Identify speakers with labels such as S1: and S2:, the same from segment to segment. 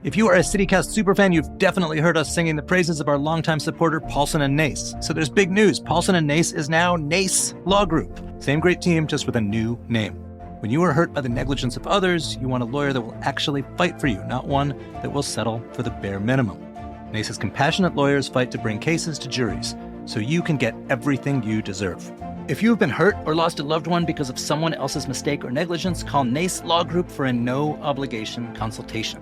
S1: If you are a CityCast superfan, you've definitely heard us singing the praises of our longtime supporter, Paulson & Nace. So there's big news. Paulson & Nace is now Nace Law Group. Same great team, just with a new name. When you are hurt by the negligence of others, you want a lawyer that will actually fight for you, not one that will settle for the bare minimum. Nace's compassionate lawyers fight to bring cases to juries, so you can get everything you deserve. If you have been hurt or lost a loved one because of someone else's mistake or negligence, call Nace Law Group for a no-obligation consultation.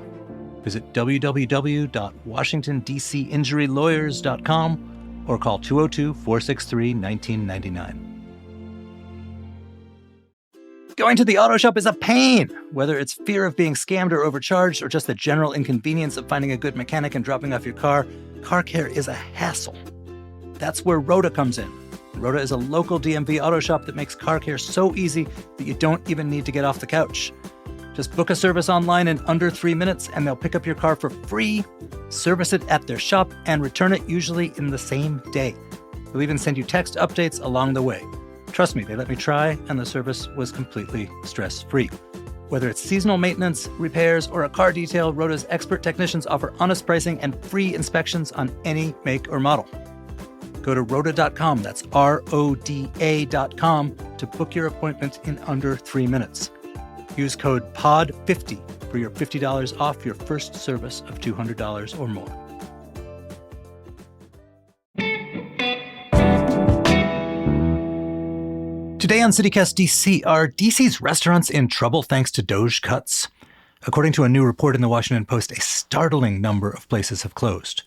S1: Visit www.washingtondcinjurylawyers.com or call 202-463-1999. Going to the auto shop is a pain, whether it's fear of being scammed or overcharged or just the general inconvenience of finding a good mechanic and dropping off your car. Car care is a hassle. That's where Rhoda comes in. Rhoda is a local DMV auto shop that makes car care so easy that you don't even need to get off the couch. Just book a service online in under 3 minutes and they'll pick up your car for free, service it at their shop, and return it usually in the same day. They'll even send you text updates along the way. Trust me, they let me try, and the service was completely stress-free. Whether it's seasonal maintenance, repairs, or a car detail, Rhoda's expert technicians offer honest pricing and free inspections on any make or model. Go to Rhoda.com, that's RODA.com, to book your appointment in under 3 minutes. Use code POD50 for your $50 off your first service of $200 or more. Today on CityCast DC, are DC's restaurants in trouble thanks to DOGE cuts? According to a new report in the Washington Post, a startling number of places have closed.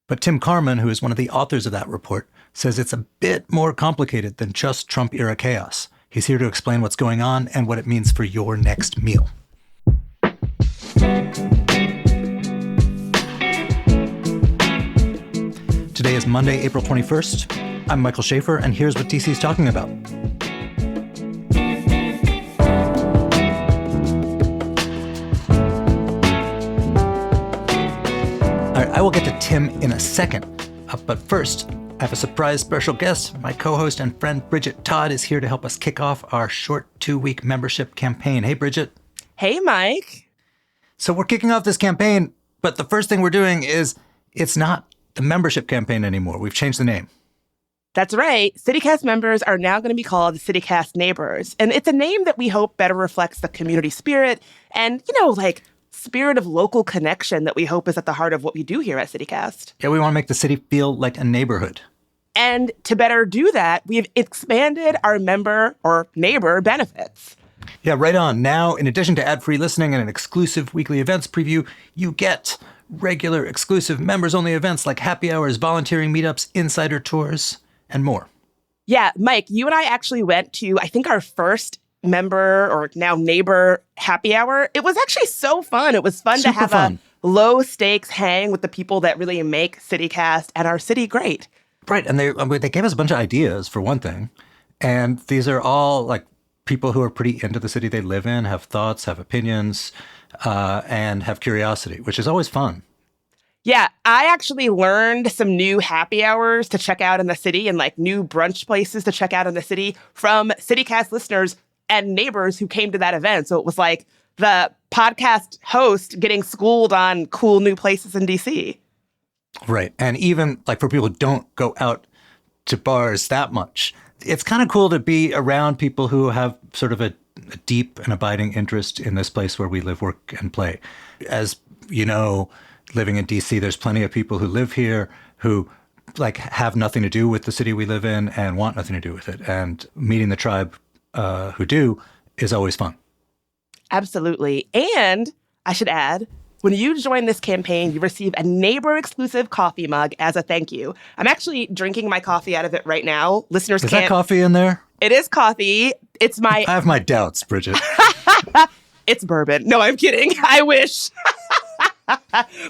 S1: But Tim Carman, who is one of the authors of that report, says it's a bit more complicated than just Trump-era chaos. He's here to explain what's going on and what it means for your next meal. Today is Monday, April 21st. I'm Michael Schaefer, and here's what DC's talking about. All right, I will get to Tim in a second, but first, I have a surprise special guest. My co-host and friend Bridget Todd is here to help us kick off our short 2-week membership campaign. Hey, Bridget.
S2: Hey, Mike.
S1: So we're kicking off this campaign, but the first thing we're doing is it's not the membership campaign anymore. We've changed the name.
S2: That's right. CityCast members are now going to be called CityCast Neighbors. And it's a name that we hope better reflects the community spirit and, spirit of local connection that we hope is at the heart of what we do here at CityCast.
S1: Yeah, we want to make the city feel like a neighborhood.
S2: And to better do that, we've expanded our member or neighbor benefits.
S1: Yeah, right on. Now, in addition to ad-free listening and an exclusive weekly events preview, you get regular exclusive members-only events like happy hours, volunteering meetups, insider tours, and more.
S2: Yeah, Mike, you and I actually went to, I think, our first member or now neighbor happy hour. It was actually so fun. It was fun
S1: Super
S2: to have
S1: fun.
S2: A low-stakes hang with the people that really make CityCast and our city great.
S1: Right, and they gave us a bunch of ideas, for one thing. And these are all, people who are pretty into the city they live in, have thoughts, have opinions, and have curiosity, which is always fun.
S2: Yeah, I actually learned some new happy hours to check out in the city and new brunch places to check out in the city from CityCast listeners and neighbors who came to that event. So it was like the podcast host getting schooled on cool new places in DC.
S1: Right. And even for people who don't go out to bars that much, it's kind of cool to be around people who have sort of a deep and abiding interest in this place where we live, work, and play. As you know, living in DC, there's plenty of people who live here who have nothing to do with the city we live in and want nothing to do with it. And meeting the tribe who do is always fun.
S2: Absolutely. And I should add, when you join this campaign, you receive a neighbor-exclusive coffee mug as a thank you. I'm actually drinking my coffee out of it right now. Listeners
S1: can't...
S2: Is
S1: that coffee in there?
S2: It is coffee. It's my...
S1: I have my doubts, Bridget.
S2: It's bourbon. No, I'm kidding. I wish. But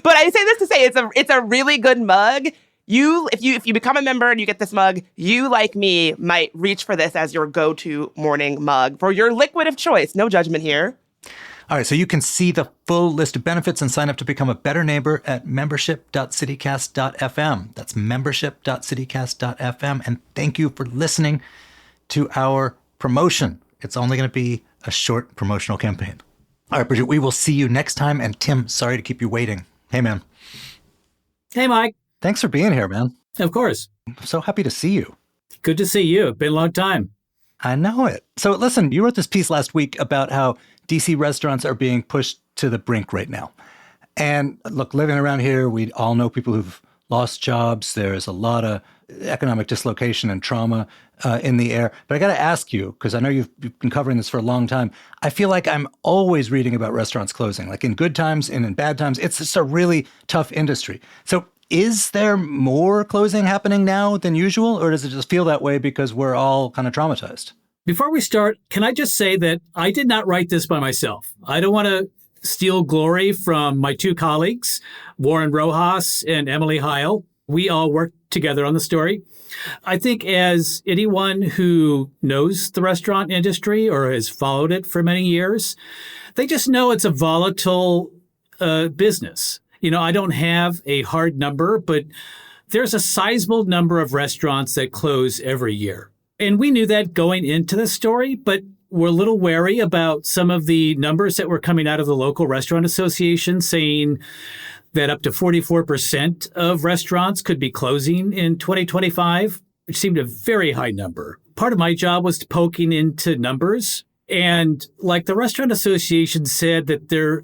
S2: I say this to say it's a really good mug. If you become a member and you get this mug, you, like me, might reach for this as your go-to morning mug for your liquid of choice. No judgment here.
S1: All right, so you can see the full list of benefits and sign up to become a better neighbor at membership.citycast.fm. That's membership.citycast.fm. And thank you for listening to our promotion. It's only going to be a short promotional campaign. All right, Bridget, we will see you next time. And Tim, sorry to keep you waiting. Hey, man.
S3: Hey, Mike.
S1: Thanks for being here, man.
S3: Of course.
S1: I'm so happy to see you.
S3: Good to see you. Been a long time.
S1: I know it. So listen, you wrote this piece last week about how DC restaurants are being pushed to the brink right now. And look, living around here, we all know people who've lost jobs. There's a lot of economic dislocation and trauma in the air. But I got to ask you, because I know you've been covering this for a long time, I feel like I'm always reading about restaurants closing, like in good times and in bad times. It's just a really tough industry. So is there more closing happening now than usual, or does it just feel that way because we're all kind of traumatized?
S3: Before we start, can I just say that I did not write this by myself. I don't want to steal glory from my two colleagues, Warren Rojas and Emily Heil. We all worked together on the story. I think as anyone who knows the restaurant industry or has followed it for many years, they just know it's a volatile business. You know, I don't have a hard number, but there's a sizable number of restaurants that close every year. And we knew that going into the story, but we're a little wary about some of the numbers that were coming out of the local restaurant association saying that up to 44% of restaurants could be closing in 2025, which seemed a very high number. Part of my job was poking into numbers. And like the restaurant association said that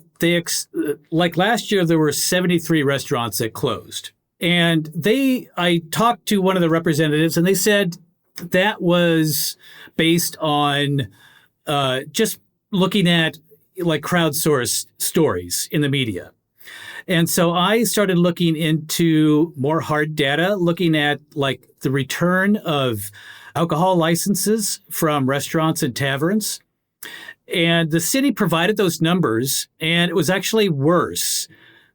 S3: like last year, there were 73 restaurants that closed. And I talked to one of the representatives and they said that was based on just looking at like crowdsourced stories in the media. And so I started looking into more hard data, looking at like the return of alcohol licenses from restaurants and taverns. And the city provided those numbers, and it was actually worse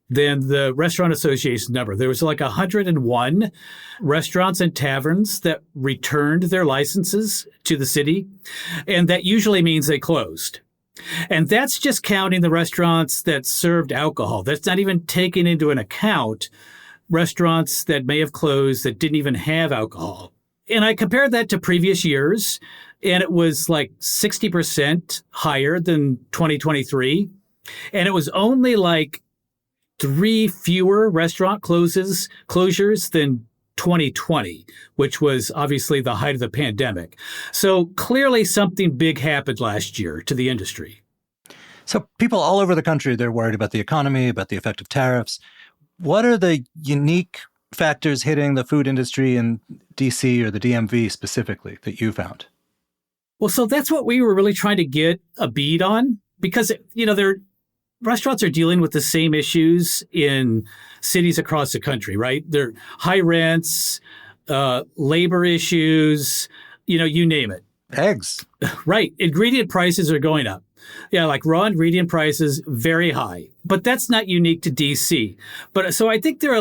S3: than the Restaurant Association number. There was like 101 restaurants and taverns that returned their licenses to the city, and that usually means they closed. And that's just counting the restaurants that served alcohol. That's not even taking into an account restaurants that may have closed that didn't even have alcohol. And I compared that to previous years, and it was like 60% higher than 2023. And it was only like 3 fewer restaurant closures than 2020, which was obviously the height of the pandemic. So clearly something big happened last year to the industry.
S1: So people all over the country, they're worried about the economy, about the effect of tariffs. What are the unique factors hitting the food industry in DC or the DMV specifically that you found?
S3: Well, so that's what we were really trying to get a bead on because, you know, restaurants are dealing with the same issues in cities across the country, right? They're high rents, labor issues, you know, you name it.
S1: Eggs.
S3: Right. Ingredient prices are going up. Yeah, like raw ingredient prices, very high. But that's not unique to DC. But so I think there are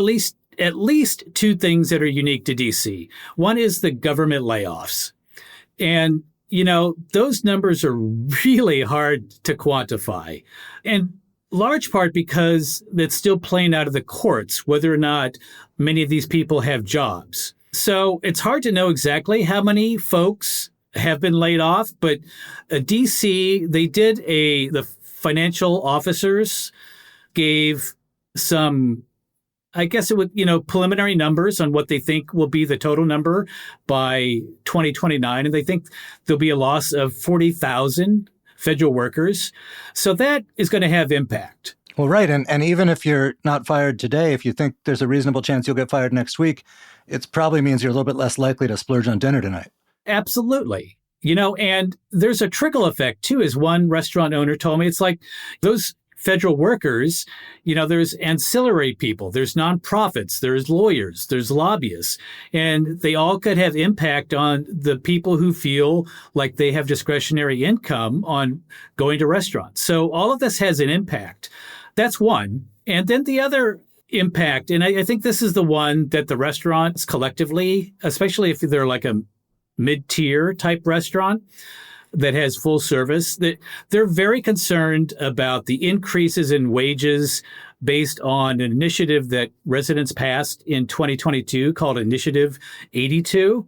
S3: at least 2 things that are unique to DC. One is the government layoffs. And, you know, those numbers are really hard to quantify. And large part because it's still playing out of the courts, whether or not many of these people have jobs. So it's hard to know exactly how many folks have been laid off, but DC, they did the financial officers gave some, I guess it would, you know, preliminary numbers on what they think will be the total number by 2029. And they think there'll be a loss of 40,000 federal workers. So that is going to have impact.
S1: Well, right. And even if you're not fired today, if you think there's a reasonable chance you'll get fired next week, it probably means you're a little bit less likely to splurge on dinner tonight.
S3: Absolutely. You know, and there's a trickle effect, too, as one restaurant owner told me. It's like those federal workers, you know, there's ancillary people, there's nonprofits, there's lawyers, there's lobbyists, and they all could have impact on the people who feel like they have discretionary income on going to restaurants. So all of this has an impact. That's one. And then the other impact, and I think this is the one that the restaurants collectively, especially if they're like a mid-tier type restaurant that has full service, that they're very concerned about the increases in wages based on an initiative that residents passed in 2022 called Initiative 82.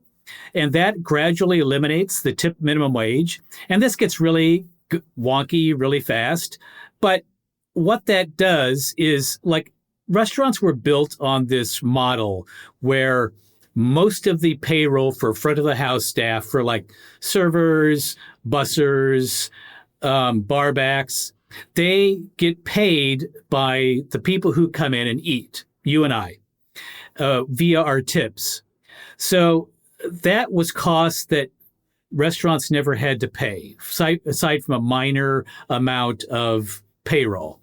S3: And that gradually eliminates the tip minimum wage. And this gets really wonky really fast. But what that does is, like, restaurants were built on this model where most of the payroll for front of the house staff, for like servers, bussers, barbacks, they get paid by the people who come in and eat, you and I, via our tips. So that was cost that restaurants never had to pay, aside from a minor amount of payroll.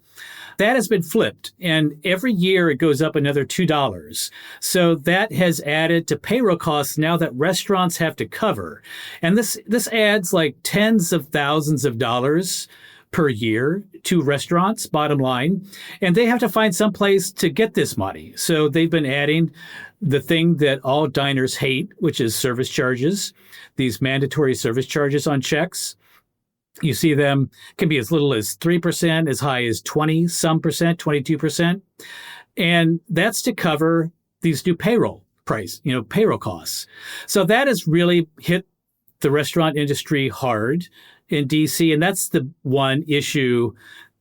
S3: That has been flipped, and every year it goes up another $2. So that has added to payroll costs now that restaurants have to cover. And this adds like tens of thousands of dollars per year to restaurants, bottom line, and they have to find some place to get this money. So they've been adding the thing that all diners hate, which is service charges, these mandatory service charges on checks. You see them can be as little as 3%, as high as 20-some percent, 22%. And that's to cover these new payroll costs. So that has really hit the restaurant industry hard in DC. And that's the one issue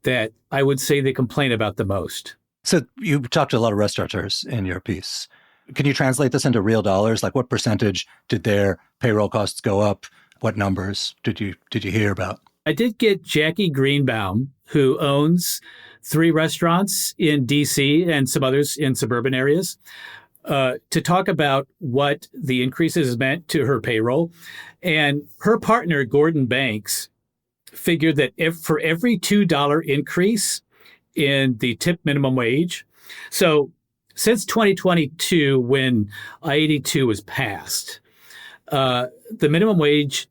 S3: that I would say they complain about the most.
S1: So you talked to a lot of restaurateurs in your piece. Can you translate this into real dollars? Like, what percentage did their payroll costs go up? What numbers did you hear about?
S3: I did get Jackie Greenbaum, who owns 3 restaurants in DC and some others in suburban areas, to talk about what the increases meant to her payroll. And her partner, Gordon Banks, figured that for every $2 increase in the tip minimum wage, so since 2022, when I-82 was passed, the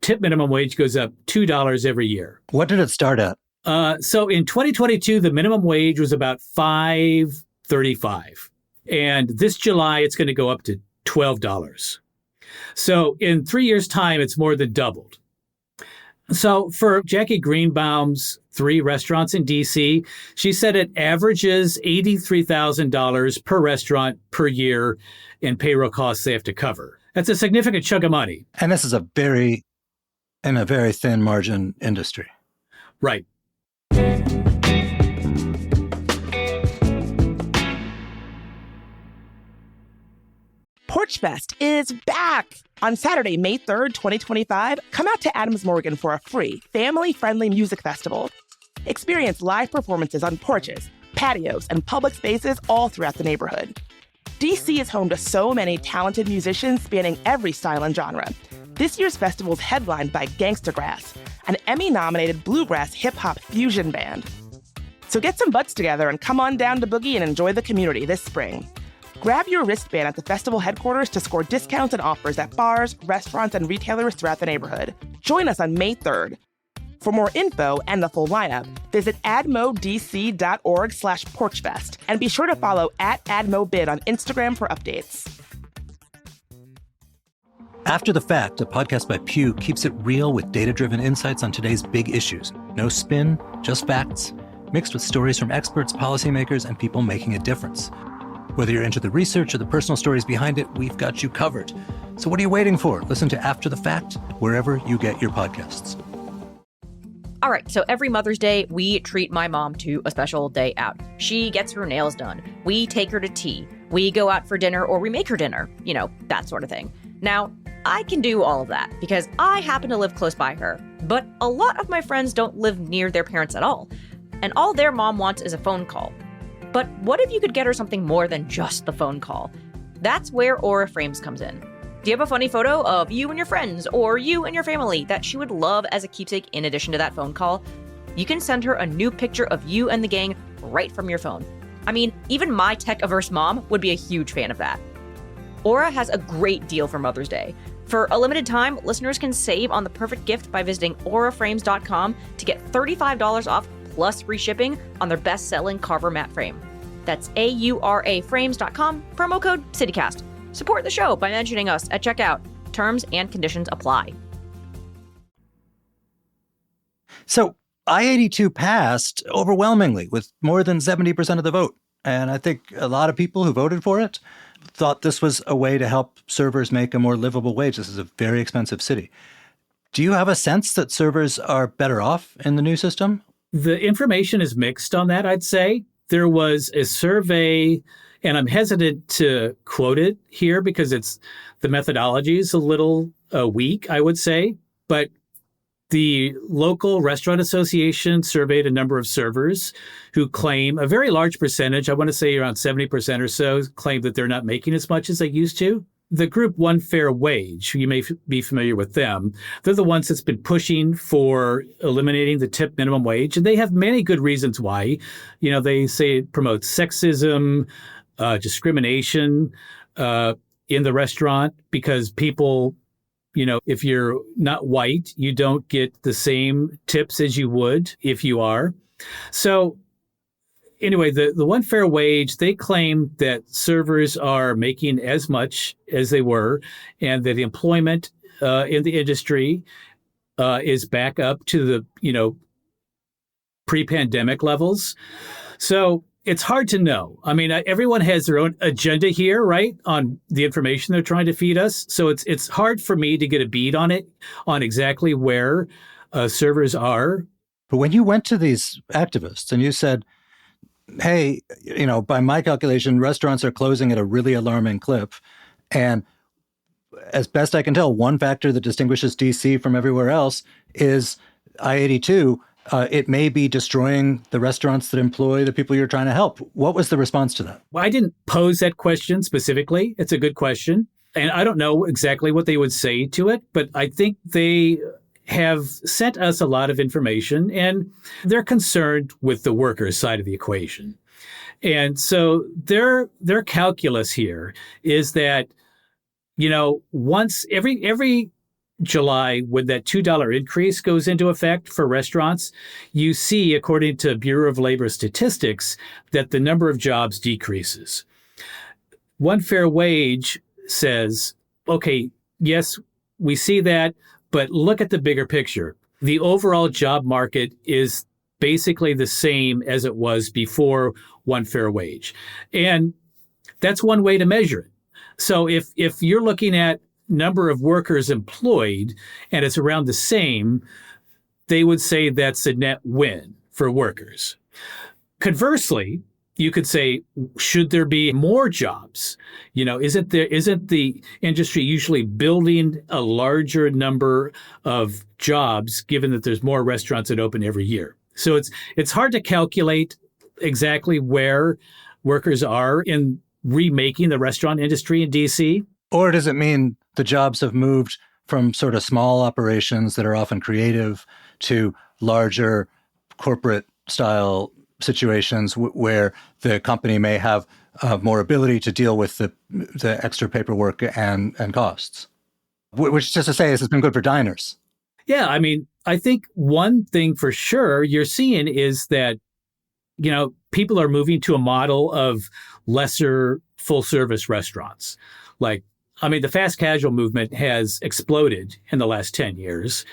S3: tip minimum wage goes up $2 every year.
S1: What did it start at?
S3: So in 2022, the minimum wage was about $5.35. And this July, it's going to go up to $12. So in 3 years' time, it's more than doubled. So for Jackie Greenbaum's 3 restaurants in DC, she said it averages $83,000 per restaurant per year in payroll costs they have to cover. That's a significant chunk of money.
S1: And this is a very thin margin industry.
S3: Right.
S2: Porch Fest is back! On Saturday, May 3rd, 2025, come out to Adams Morgan for a free, family-friendly music festival. Experience live performances on porches, patios, and public spaces all throughout the neighborhood. DC is home to so many talented musicians spanning every style and genre. This year's festival is headlined by Gangsta Grass, an Emmy-nominated bluegrass hip-hop fusion band. So get some butts together and come on down to Boogie and enjoy the community this spring. Grab your wristband at the festival headquarters to score discounts and offers at bars, restaurants, and retailers throughout the neighborhood. Join us on May 3rd. For more info and the full lineup, visit admodc.org/porchfest and be sure to follow @admobid on Instagram for updates.
S1: After the Fact, a podcast by Pew, keeps it real with data-driven insights on today's big issues. No spin, just facts, mixed with stories from experts, policymakers, and people making a difference. Whether you're into the research or the personal stories behind it, we've got you covered. So what are you waiting for? Listen to After the Fact wherever you get your podcasts.
S4: All right, so every Mother's Day, we treat my mom to a special day out. She gets her nails done. We take her to tea. We go out for dinner or we make her dinner. You know, that sort of thing. Now, I can do all of that because I happen to live close by her. But a lot of my friends don't live near their parents at all. And all their mom wants is a phone call. But what if you could get her something more than just the phone call? That's where Aura Frames comes in. Do you have a funny photo of you and your friends or you and your family that she would love as a keepsake in addition to that phone call? You can send her a new picture of you and the gang right from your phone. I mean, even my tech-averse mom would be a huge fan of that. Aura has a great deal for Mother's Day. For a limited time, listeners can save on the perfect gift by visiting auraframes.com to get $35 off plus free shipping on their best-selling Carver mat frame. That's auraframes.com, promo code CityCast. Support the show by mentioning us at checkout. Terms and conditions apply.
S1: So I-82 passed overwhelmingly with more than 70% of the vote. And I think a lot of people who voted for it thought this was a way to help servers make a more livable wage. This is a very expensive city. Do you have a sense that servers are better off in the new system?
S3: The information is mixed on that, I'd say. There was a survey, and I'm hesitant to quote it here because the methodology is a little weak, I would say. But the local restaurant association surveyed a number of servers who claim a very large percentage, I want to say around 70% or so, claim that they're not making as much as they used to. The group One Fair Wage, you may be familiar with them, they're the ones that's been pushing for eliminating the tip minimum wage. And they have many good reasons why. They say it promotes sexism, discrimination in the restaurant because people, if you're not white, you don't get the same tips as you would if you are. So anyway, the One Fair Wage, they claim that servers are making as much as they were and that the employment in the industry is back up to the, pre-pandemic levels. So it's hard to know. I mean, everyone has their own agenda here, right, on the information they're trying to feed us. So it's hard for me to get a bead on it, on exactly where servers are.
S1: But when you went to these activists and you said, hey, by my calculation, restaurants are closing at a really alarming clip. And as best I can tell, one factor that distinguishes DC from everywhere else is I-82. It may be destroying the restaurants that employ the people you're trying to help. What was the response to that?
S3: Well, I didn't pose that question specifically. It's a good question. And I don't know exactly what they would say to it, but I think they have sent us a lot of information and they're concerned with the workers' side of the equation. And so their calculus here is that, once every July, when that $2 increase goes into effect for restaurants, you see, according to Bureau of Labor Statistics, that the number of jobs decreases. One Fair Wage says, okay, yes, we see that, but look at the bigger picture. The overall job market is basically the same as it was before One Fair Wage. And that's one way to measure it. So if you're looking at number of workers employed and it's around the same, they would say that's a net win for workers. Conversely, you could say, should there be more jobs? Isn't the industry usually building a larger number of jobs given that there's more restaurants that open every year? So it's hard to calculate exactly where workers are in remaking the restaurant industry in DC.
S1: Or does it mean the jobs have moved from sort of small operations that are often creative to larger corporate style situations where the company may have more ability to deal with the extra paperwork and costs? Which, just to say, has been good for diners.
S3: Yeah, I mean, I think one thing for sure you're seeing is that, people are moving to a model of lesser full service restaurants. The fast casual movement has exploded in the last 10 years.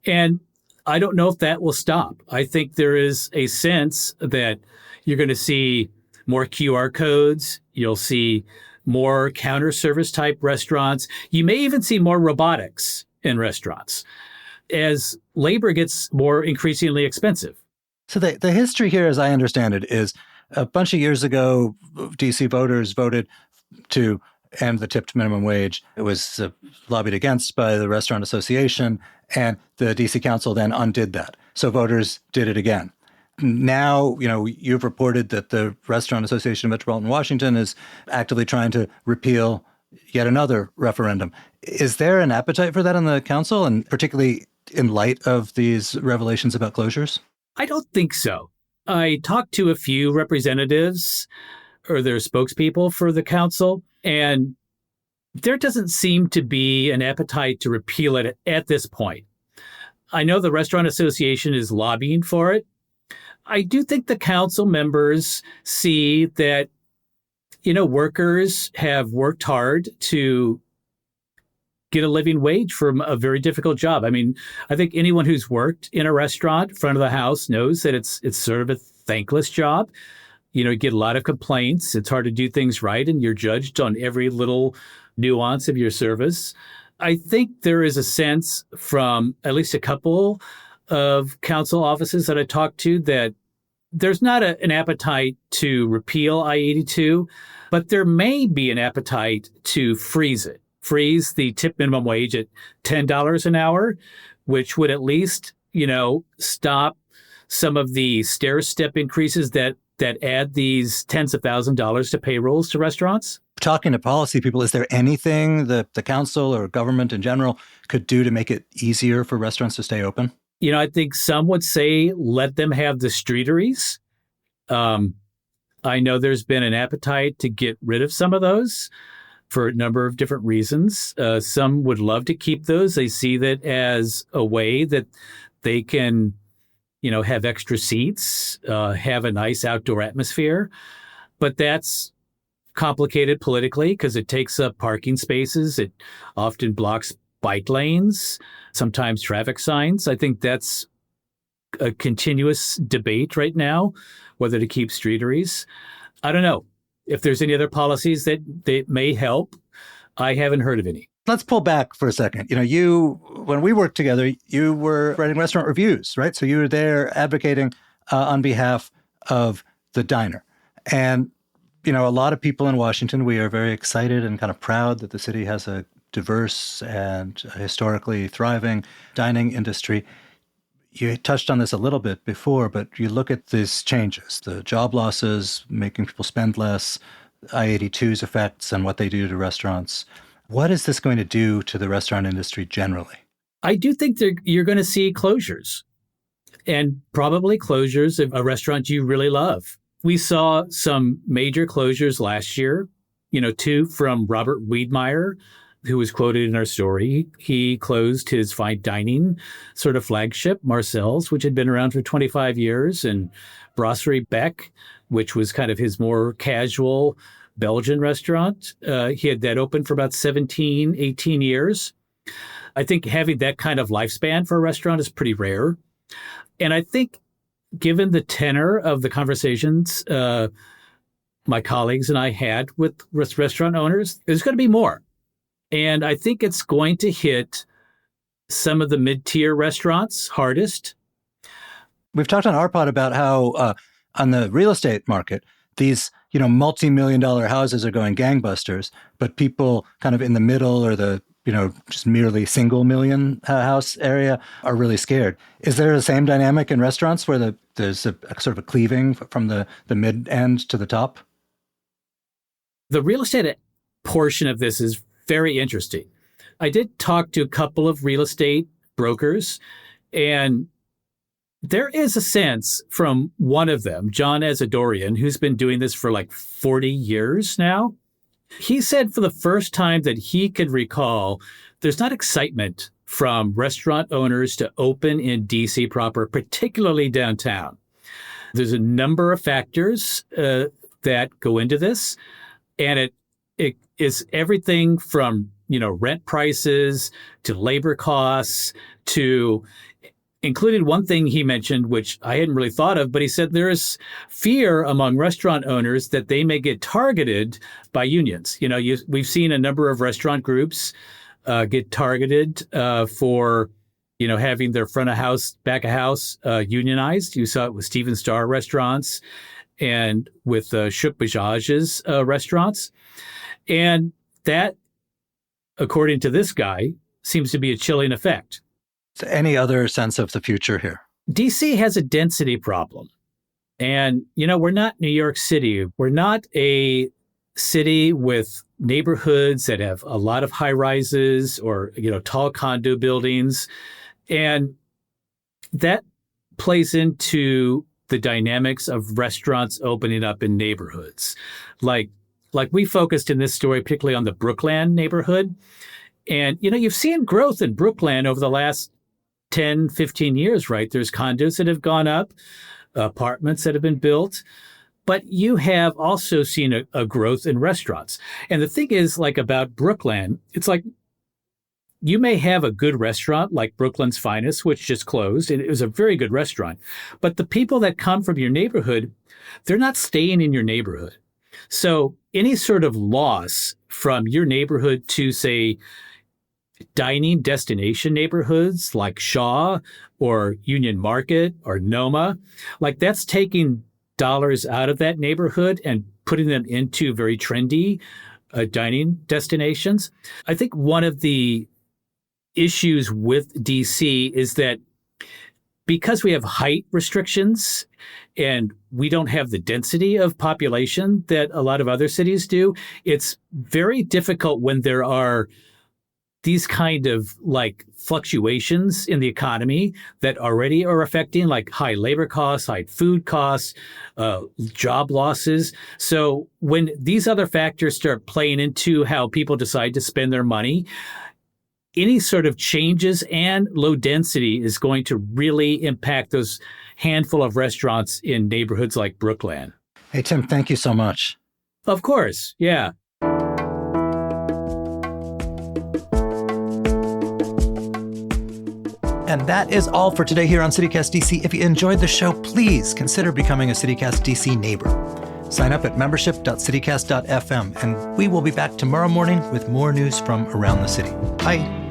S3: And I don't know if that will stop. I think there is a sense that you're going to see more QR codes. You'll see more counter service type restaurants. You may even see more robotics in restaurants as labor gets more increasingly expensive.
S1: So the history here, as I understand it, is a bunch of years ago, DC voters voted to end the tipped minimum wage. It was lobbied against by the Restaurant Association, and the DC Council then undid that. So voters did it again. Now, you've reported that the Restaurant Association of Metropolitan Washington is actively trying to repeal yet another referendum. Is there an appetite for that on the council, and particularly in light of these revelations about closures?
S3: I don't think so. I talked to a few representatives or their spokespeople for the council, and there doesn't seem to be an appetite to repeal it at this point. I know the Restaurant Association is lobbying for it. I do think the council members see that, workers have worked hard to get a living wage from a very difficult job. I mean, I think anyone who's worked in a restaurant, front of the house, knows that it's sort of a thankless job. You get a lot of complaints. It's hard to do things right, and you're judged on every little nuance of your service. I think there is a sense from at least a couple of council offices that I talked to that there's not an appetite to repeal I-82, but there may be an appetite to freeze it. Freeze the tip minimum wage at $10 an hour, which would at least, stop some of the stair-step increases that add these tens of thousands of dollars to payrolls to restaurants.
S1: Talking to policy people, is there anything that the council or government in general could do to make it easier for restaurants to stay open?
S3: I think some would say let them have the streeteries. I know there's been an appetite to get rid of some of those for a number of different reasons. Some would love to keep those. They see that as a way that they can, have extra seats, have a nice outdoor atmosphere. But that's complicated politically because it takes up parking spaces. It often blocks bike lanes, sometimes traffic signs. I think that's a continuous debate right now, whether to keep streeteries. I don't know if there's any other policies that may help. I haven't heard of any.
S1: Let's pull back for a second. When we worked together, you were writing restaurant reviews, right? So you were there advocating on behalf of the diner. And, a lot of people in Washington, we are very excited and kind of proud that the city has a diverse and historically thriving dining industry. You touched on this a little bit before, but you look at these changes, the job losses, making people spend less, I-82's effects and what they do to restaurants. What is this going to do to the restaurant industry generally?
S3: I do think you're going to see closures, and probably closures of a restaurant you really love. We saw some major closures last year, 2 from Robert Wiedmeyer, who was quoted in our story. He closed his fine dining sort of flagship, Marcel's, which had been around for 25 years, and Brasserie Beck, which was kind of his more casual Belgian restaurant. He had that open for about 17, 18 years. I think having that kind of lifespan for a restaurant is pretty rare. And I think given the tenor of the conversations my colleagues and I had with restaurant owners, there's going to be more. And I think it's going to hit some of the mid-tier restaurants hardest.
S1: We've talked on our pod about how on the real estate market, these multi-million-dollar houses are going gangbusters, but people kind of in the middle or the just merely single million house area are really scared. Is there the same dynamic in restaurants where there's a sort of a cleaving from the mid end to the top?
S3: The real estate portion of this is very interesting. I did talk to a couple of real estate brokers, and there is a sense from one of them, John Azadorian, who's been doing this for like 40 years now. He said for the first time that he could recall, there's not excitement from restaurant owners to open in D.C. proper, particularly downtown. There's a number of factors that go into this, and it is everything from rent prices to labor costs to included one thing he mentioned, which I hadn't really thought of, but he said there is fear among restaurant owners that they may get targeted by unions. We've seen a number of restaurant groups get targeted for, having their front of house, back of house unionized. You saw it with Steven Starr restaurants and with Shuk Bajaj's restaurants. And that, according to this guy, seems to be a chilling effect.
S1: So any other sense of the future here?
S3: DC has a density problem. And, we're not New York City. We're not a city with neighborhoods that have a lot of high rises or, tall condo buildings. And that plays into the dynamics of restaurants opening up in neighborhoods. Like we focused in this story, particularly on the Brookland neighborhood. And, you've seen growth in Brookland over the last 10, 15 years, right? There's condos that have gone up, apartments that have been built, but you have also seen a growth in restaurants. And the thing is, like about Brookland, it's like you may have a good restaurant like Brookland's Finest, which just closed, and it was a very good restaurant. But the people that come from your neighborhood, they're not staying in your neighborhood. So any sort of loss from your neighborhood to, say, dining destination neighborhoods like Shaw or Union Market or Noma. Like that's taking dollars out of that neighborhood and putting them into very trendy dining destinations. I think one of the issues with DC is that because we have height restrictions and we don't have the density of population that a lot of other cities do, it's very difficult when there are these kind of like fluctuations in the economy that already are affecting like high labor costs, high food costs, job losses. So when these other factors start playing into how people decide to spend their money, any sort of changes and low density is going to really impact those handful of restaurants in neighborhoods like Brookland.
S1: Hey, Tim, thank you so much.
S3: Of course, yeah.
S1: And that is all for today here on CityCast DC. If you enjoyed the show, please consider becoming a CityCast DC neighbor. Sign up at membership.citycast.fm, and we will be back tomorrow morning with more news from around the city. Bye.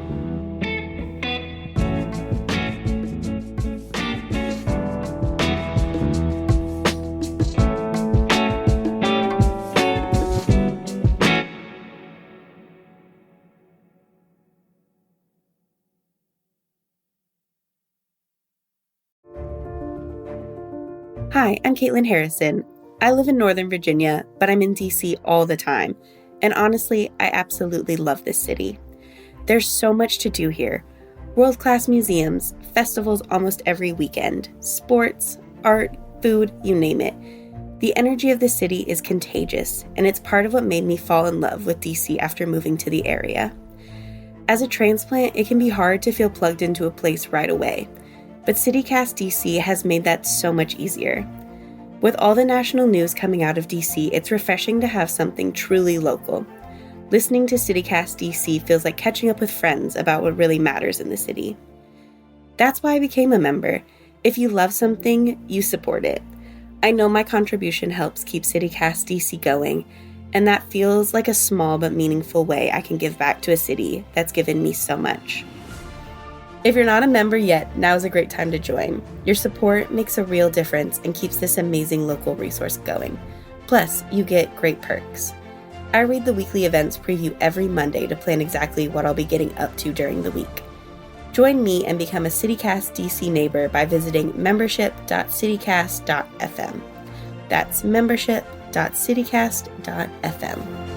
S5: Hi, I'm Caitlin Harrison. I live in Northern Virginia, but I'm in DC all the time. And honestly, I absolutely love this city. There's so much to do here. World-class museums, festivals almost every weekend, sports, art, food, you name it. The energy of the city is contagious, and it's part of what made me fall in love with DC after moving to the area. As a transplant, it can be hard to feel plugged into a place right away. But CityCast DC has made that so much easier. With all the national news coming out of DC, it's refreshing to have something truly local. Listening to CityCast DC feels like catching up with friends about what really matters in the city. That's why I became a member. If you love something, you support it. I know my contribution helps keep CityCast DC going, and that feels like a small but meaningful way I can give back to a city that's given me so much. If you're not a member yet, now's a great time to join. Your support makes a real difference and keeps this amazing local resource going. Plus, you get great perks. I read the weekly events preview every Monday to plan exactly what I'll be getting up to during the week. Join me and become a CityCast DC neighbor by visiting membership.citycast.fm. That's membership.citycast.fm.